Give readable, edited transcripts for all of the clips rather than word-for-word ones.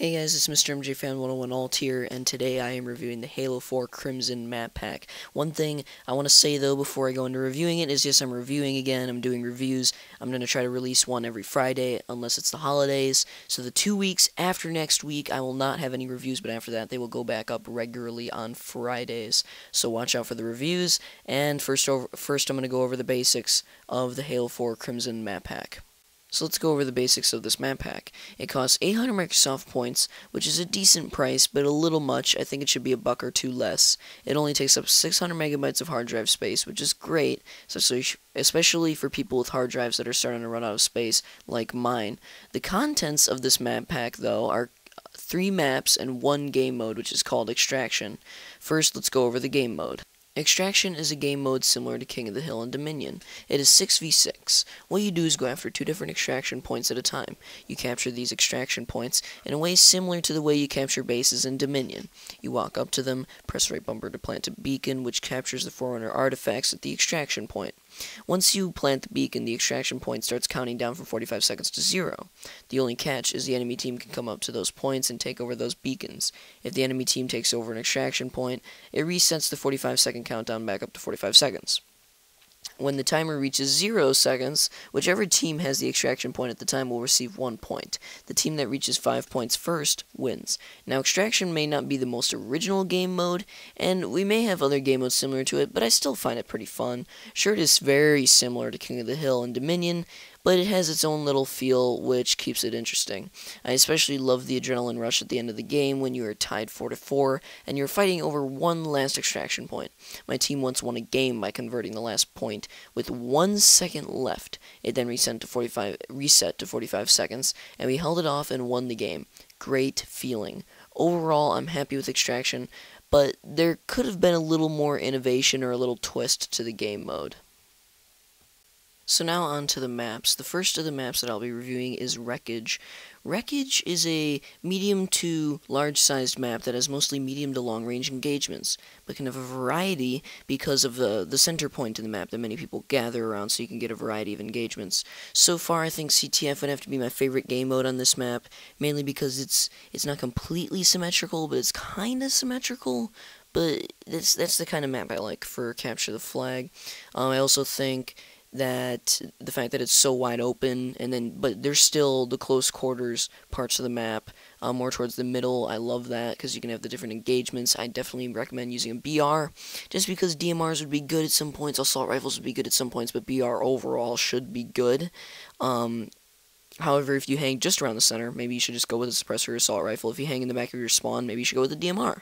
Hey guys, it's Mr. MJ Fan 101 Alt here, and today I am reviewing the Halo 4 Crimson map pack. One thing I want to say though before I go into reviewing it is yes, I'm reviewing again, I'm doing reviews. I'm going to try to release one every Friday, unless it's the holidays. So the 2 weeks after next week, I will not have any reviews, but after that they will go back up regularly on Fridays. So watch out for the reviews, and first I'm going to go over the basics of the Halo 4 Crimson map pack. So let's go over the basics of this map pack. It costs 800 Microsoft points, which is a decent price, but a little much. I think it should be $1 or $2 less. It only takes up 600 megabytes of hard drive space, which is great, especially for people with hard drives that are starting to run out of space, like mine. The contents of this map pack, though, are 3 maps and 1 game mode, which is called Extraction. First, let's go over the game mode. Extraction is a game mode similar to King of the Hill and Dominion. It is 6v6. What you do is go after 2 different extraction points at a time. You capture these extraction points in a way similar to the way you capture bases in Dominion. You walk up to them, press right bumper to plant a beacon, which captures the Forerunner artifacts at the extraction point. Once you plant the beacon, the extraction point starts counting down from 45 seconds to 0. The only catch is the enemy team can come up to those points and take over those beacons. If the enemy team takes over an extraction point, it resets the 45-second countdown back up to 45 seconds. When the timer reaches 0 seconds, whichever team has the extraction point at the time will receive 1 point. The team that reaches 5 points first wins. Now, Extraction may not be the most original game mode, and we may have other game modes similar to it, but I still find it pretty fun. Sure, it is very similar to King of the Hill and Dominion, but it has its own little feel, which keeps it interesting. I especially love the adrenaline rush at the end of the game when you are tied 4-4, and you're fighting over one last extraction point. My team once won a game by converting the last point with 1 second left. It then reset to 45 seconds, and we held it off and won the game. Great feeling. Overall, I'm happy with Extraction, but there could have been a little more innovation or a little twist to the game mode. So now on to the maps. The first of the maps that I'll be reviewing is Wreckage. Wreckage is a medium to large-sized map that has mostly medium to long-range engagements, but can have a variety because of the center point in the map that many people gather around, so you can get a variety of engagements. So far, I think CTF would have to be my favorite game mode on this map, mainly because it's not completely symmetrical, but it's kind of symmetrical. But that's the kind of map I like for Capture the Flag. I also think that the fact that it's so wide open, but there's still the close quarters parts of the map, more towards the middle. I love that because you can have the different engagements. I definitely recommend using a BR, just because DMRs would be good at some points, assault rifles would be good at some points, but BR overall should be good. However, if you hang just around the center, maybe you should just go with a suppressor assault rifle. If you hang in the back of your spawn, maybe you should go with a DMR.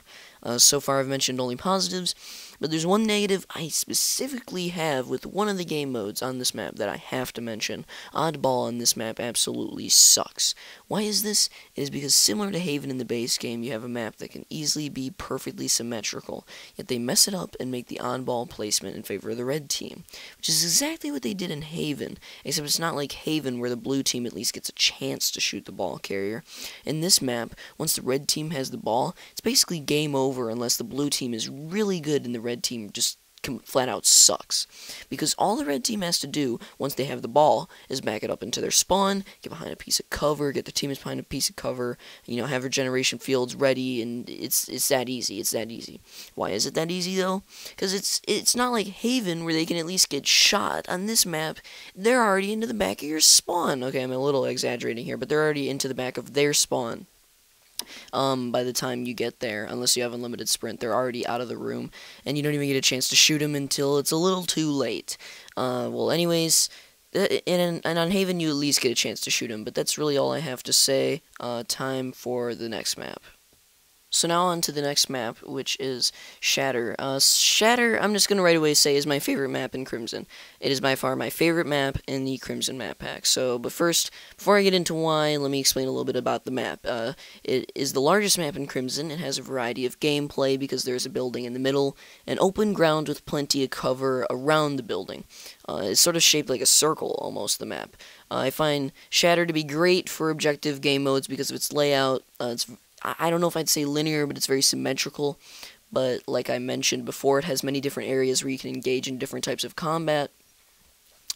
So far, I've mentioned only positives, but there's one negative I specifically have with one of the game modes on this map that I have to mention. Oddball on this map absolutely sucks. Why is this? It is because similar to Haven in the base game, you have a map that can easily be perfectly symmetrical, yet they mess it up and make the oddball placement in favor of the red team, which is exactly what they did in Haven, except it's not like Haven where the blue team at least gets a chance to shoot the ball carrier. In this map, once the red team has the ball, it's basically game over unless the blue team is really good and the red team just flat out sucks. Because all the red team has to do once they have the ball is back it up into their spawn, get behind a piece of cover, get their teammates behind a piece of cover, have regeneration fields ready, and it's that easy. It's that easy. Why is it that easy though? Because it's not like Haven where they can at least get shot. On this map, they're already into the back of your spawn. Okay, I'm a little exaggerating here, but they're already into the back of their spawn. By the time you get there, unless you have unlimited sprint, they're already out of the room, and you don't even get a chance to shoot them until it's a little too late. Well, anyways, and on Haven you at least get a chance to shoot them, but that's really all I have to say. Time for the next map. So now on to the next map, which is Shatter. Shatter, I'm just going to right away say, is my favorite map in Crimson. It is by far my favorite map in the Crimson map pack. But first, before I get into why, let me explain a little bit about the map. It is the largest map in Crimson. It has a variety of gameplay because there's a building in the middle, and open ground with plenty of cover around the building. It's sort of shaped like a circle, almost, the map. I find Shatter to be great for objective game modes because of its layout. I don't know if I'd say linear, but it's very symmetrical. But like I mentioned before, it has many different areas where you can engage in different types of combat.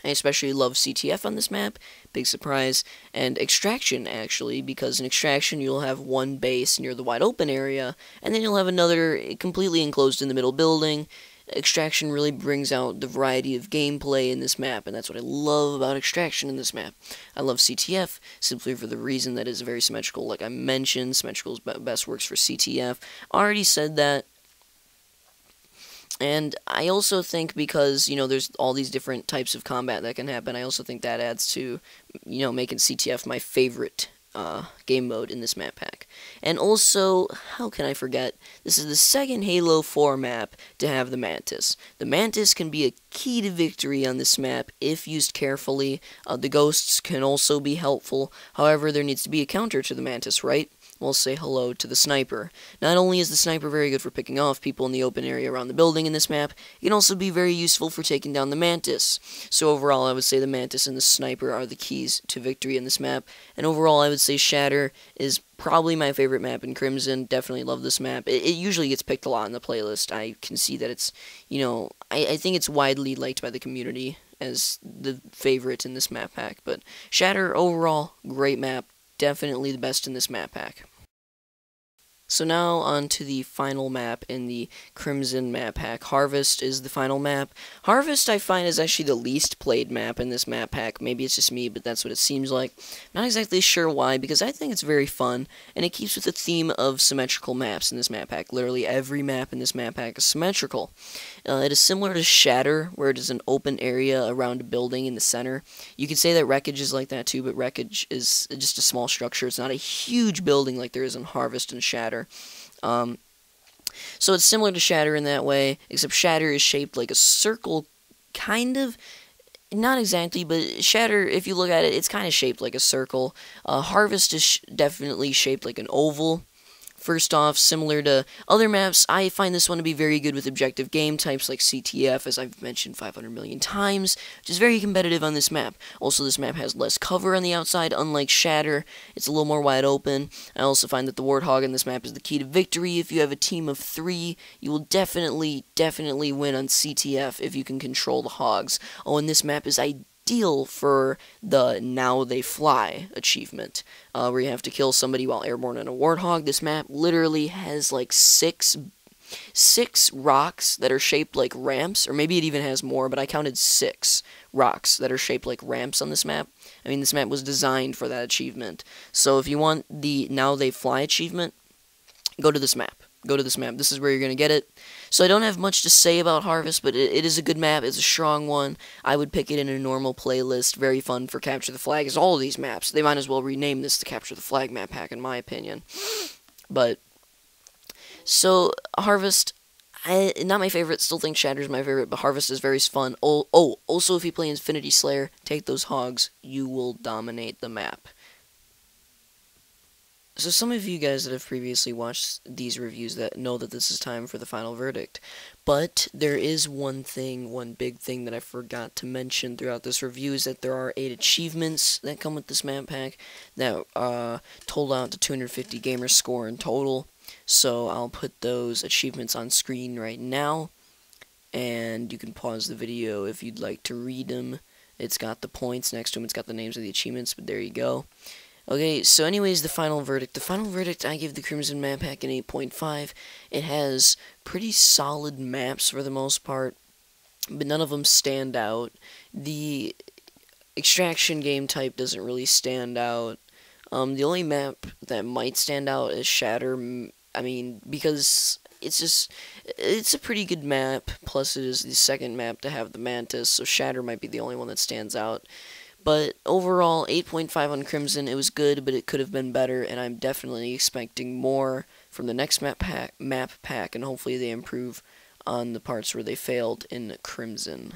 I especially love CTF on this map, big surprise, and Extraction, actually, because in Extraction you'll have one base near the wide open area, and then you'll have another completely enclosed in the middle building. Extraction really brings out the variety of gameplay in this map, and that's what I love about Extraction in this map. I love CTF simply for the reason that it's very symmetrical. Like I mentioned, symmetrical best works for CTF. Already said that. And I also think because, there's all these different types of combat that can happen, I also think that adds to, making CTF my favorite game mode in this map pack. And also, how can I forget, this is the second Halo 4 map to have the Mantis. The Mantis can be a key to victory on this map if used carefully. The Ghosts can also be helpful, however, there needs to be a counter to the Mantis, right? We'll say hello to the Sniper. Not only is the Sniper very good for picking off people in the open area around the building in this map, it can also be very useful for taking down the Mantis. So overall, I would say the Mantis and the Sniper are the keys to victory in this map. And overall, I would say Shatter is probably my favorite map in Crimson. Definitely love this map. It usually gets picked a lot in the playlist. I can see that it's, I think it's widely liked by the community as the favorite in this map pack. But Shatter, overall, great map. Definitely the best in this map pack. So now on to the final map in the Crimson map pack. Harvest is the final map. Harvest I find is actually the least played map in this map pack. Maybe it's just me, but that's what it seems like. Not exactly sure why, because I think it's very fun, and it keeps with the theme of symmetrical maps in this map pack. Literally every map in this map pack is symmetrical. It is similar to Shatter, where it is an open area around a building in the center. You could say that Wreckage is like that too, but Wreckage is just a small structure. It's not a huge building like there is in Harvest and Shatter. So it's similar to Shatter in that way, except Shatter is shaped like a circle, kind of. Not exactly, but Shatter, if you look at it, it's kind of shaped like a circle. Harvest is definitely shaped like an oval. First off, similar to other maps, I find this one to be very good with objective game types like CTF, as I've mentioned 500 million times, which is very competitive on this map. Also, this map has less cover on the outside, unlike Shatter. It's a little more wide open. I also find that the Warthog in this map is the key to victory. If you have a team of 3, you will definitely win on CTF if you can control the Hogs. Oh, and this map is ideal for the Now They Fly achievement, where you have to kill somebody while airborne on a Warthog. This map literally has like six rocks that are shaped like ramps, or maybe it even has more, but I counted 6 rocks that are shaped like ramps on this map. I mean, this map was designed for that achievement. So if you want the Now They Fly achievement, go to this map. Go to this map. This is where you're going to get it. So I don't have much to say about Harvest, but it is a good map. It's a strong one. I would pick it in a normal playlist. Very fun for Capture the Flag. As all of these maps, they might as well rename this the Capture the Flag map pack, in my opinion. But, so, Harvest, not my favorite. Still think Shatter's my favorite, but Harvest is very fun. Also, if you play Infinity Slayer, take those Hogs. You will dominate the map. So some of you guys that have previously watched these reviews that know that this is time for the final verdict. But there is one big thing that I forgot to mention throughout this review, is that there are 8 achievements that come with this map pack that total out to 250 gamer score in total. So I'll put those achievements on screen right now, and you can pause the video if you'd like to read them. It's got the points next to them, it's got the names of the achievements, but there you go. Okay, so anyways, the final verdict. The final verdict, I give the Crimson map pack an 8.5. It has pretty solid maps for the most part, but none of them stand out. The Extraction game type doesn't really stand out. The only map that might stand out is Shatter. I mean, because it's a pretty good map, plus it is the second map to have the Mantis, so Shatter might be the only one that stands out. But overall, 8.5 on Crimson. It was good, but it could have been better, and I'm definitely expecting more from the next map pack, and hopefully they improve on the parts where they failed in Crimson.